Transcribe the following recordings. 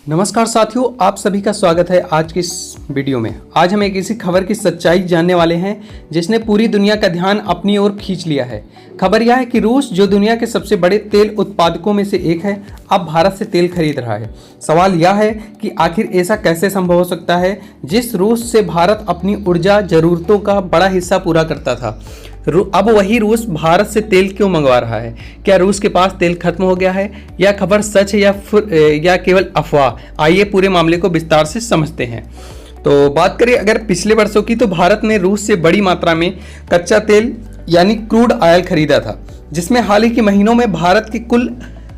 नमस्कार साथियों, आप सभी का स्वागत है आज की इस वीडियो में। आज हम एक ऐसी खबर की सच्चाई जानने वाले हैं जिसने पूरी दुनिया का ध्यान अपनी ओर खींच लिया है। खबर यह है कि रूस, जो दुनिया के सबसे बड़े तेल उत्पादकों में से एक है, अब भारत से तेल खरीद रहा है। सवाल यह है कि आखिर ऐसा कैसे संभव हो सकता है, जिस रूस से भारत अपनी ऊर्जा जरूरतों का बड़ा हिस्सा पूरा करता था, अब वही रूस भारत से तेल क्यों मंगवा रहा है? क्या रूस के पास तेल खत्म हो गया है? यह खबर सच है या केवल अफवाह? आइए पूरे मामले को विस्तार से समझते हैं। तो बात करें अगर पिछले वर्षों की, तो भारत ने रूस से बड़ी मात्रा में कच्चा तेल यानी क्रूड ऑयल खरीदा था, जिसमें हाल ही के महीनों में भारत के कुल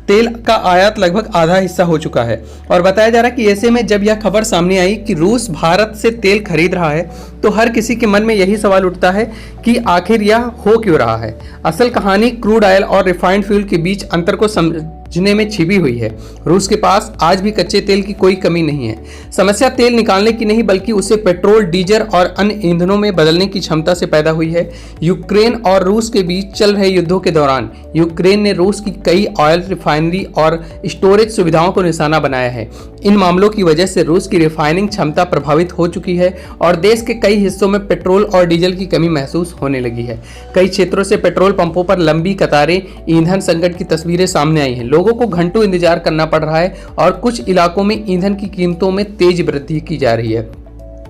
तेल का आयात लगभग आधा हिस्सा हो चुका है। और बताया जा रहा है कि ऐसे में जब यह खबर सामने आई कि रूस भारत से तेल खरीद रहा है, तो हर किसी के मन में यही सवाल उठता है कि आखिर यह हो क्यों रहा है। असल कहानी क्रूड ऑयल और रिफाइंड फ्यूल के बीच अंतर को समझने में छिपी हुई है। रूस के पास आज भी कच्चे तेल की कोई कमी नहीं है। समस्या तेल निकालने की नहीं, बल्कि उसे पेट्रोल, डीजल और अन्य ईंधनों में बदलने की क्षमता से पैदा हुई है। यूक्रेन और रूस के बीच चल रहे युद्धों के दौरान यूक्रेन ने रूस की कई ऑयल रिफाइनरी और स्टोरेज सुविधाओं को निशाना बनाया है। इन मामलों की वजह से रूस की रिफाइनिंग क्षमता प्रभावित हो चुकी है और देश के कई हिस्सों में पेट्रोल और डीजल की कमी महसूस होने लगी है। कई क्षेत्रों से पेट्रोल पंपों पर लंबी कतारें, ईंधन संकट की तस्वीरें सामने आई हैं। लोगों को घंटों इंतजार करना पड़ रहा है और कुछ इलाकों में ईंधन की कीमतों में तेज वृद्धि की जा रही है।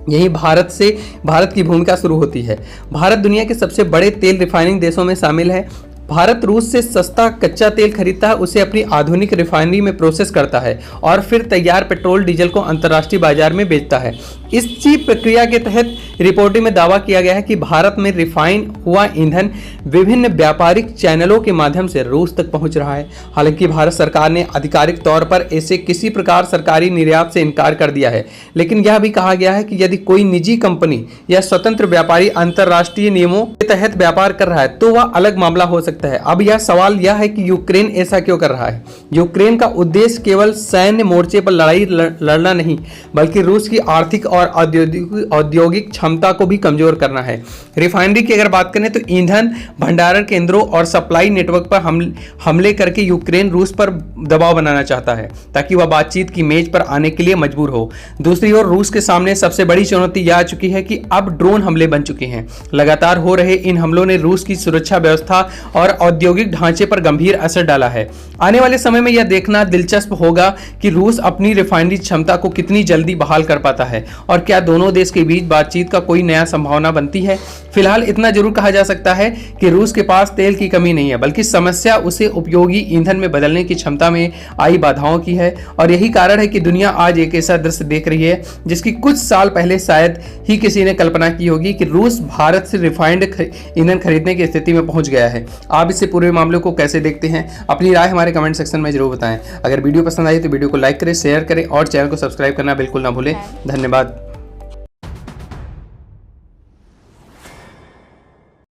यही भारत की भूमिका शुरू होती है। भारत दुनिया के सबसे बड़े तेल रिफाइनिंग देशों में शामिल है। भारत रूस से सस्ता कच्चा तेल खरीदता है, उसे अपनी आधुनिक रिफाइनरी में प्रोसेस करता है और फिर तैयार पेट्रोल, डीजल को अंतर्राष्ट्रीय बाजार में बेचता है। इसी प्रक्रिया के तहत रिपोर्टिंग में दावा किया गया है कि भारत में रिफाइन हुआ ईंधन विभिन्न व्यापारिक चैनलों के माध्यम से रूस तक पहुंच रहा है। हालांकि भारत सरकार ने आधिकारिक तौर पर ऐसे किसी प्रकार सरकारी निर्यात से इनकार कर दिया है, लेकिन यह भी कहा गया है कि यदि कोई निजी कंपनी या स्वतंत्र व्यापारी अंतर्राष्ट्रीय नियमों के तहत व्यापार कर रहा है, तो वह अलग मामला हो सकता है। अब यह सवाल यह है कि यूक्रेन ऐसा क्यों कर रहा है? यूक्रेन का उद्देश्य केवल सैन्य मोर्चे पर लड़ाई लड़ना नहीं, बल्कि रूस की आर्थिक और औद्योगिक क्षमता को भी कमजोर करना है। रिफाइनरी की अगर बात करें तो ईंधन भंडारण केंद्रों और सप्लाई नेटवर्क पर हमले करके यूक्रेन रूस पर दबाव बनाना चाहता है, ताकि वह बातचीत की मेज पर आने के लिए मजबूर हो। दूसरी ओर रूस के सामने सबसे बड़ी चुनौती यह आ चुकी है कि अब ड्रोन हमले बन चुके हैं। लगातार हो रहे इन हमलों ने रूस की सुरक्षा व्यवस्था और औद्योगिक ढांचे पर गंभीर असर डाला है। आने वाले समय में यह देखना दिलचस्प होगा कि रूस अपनी रिफाइनरी क्षमता को कितनी जल्दी बहाल कर पाता है और क्या दोनों देश के बीच बातचीत का कोई नया संभावना बनती है। फिलहाल इतना जरूर कहा जा सकता है कि रूस के पास तेल की कमी नहीं है, बल्कि समस्या उसे उपयोगी ईंधन में बदलने की क्षमता में आई बाधाओं की है। और यही कारण है कि दुनिया आज एक ऐसा दृश्य देख रही है जिसकी कुछ साल पहले शायद ही किसी ने कल्पना की होगी कि रूस भारत से रिफाइंड ईंधन खरीदने की स्थिति में पहुंच गया है। आप इससे पूरे मामले को कैसे देखते हैं? अपनी राय हमारे कमेंट सेक्शन में जरूर बताएं। अगर वीडियो पसंद आई तो वीडियो को लाइक करें, शेयर करें और चैनल को सब्सक्राइब करना बिल्कुल ना भूलें। धन्यवाद।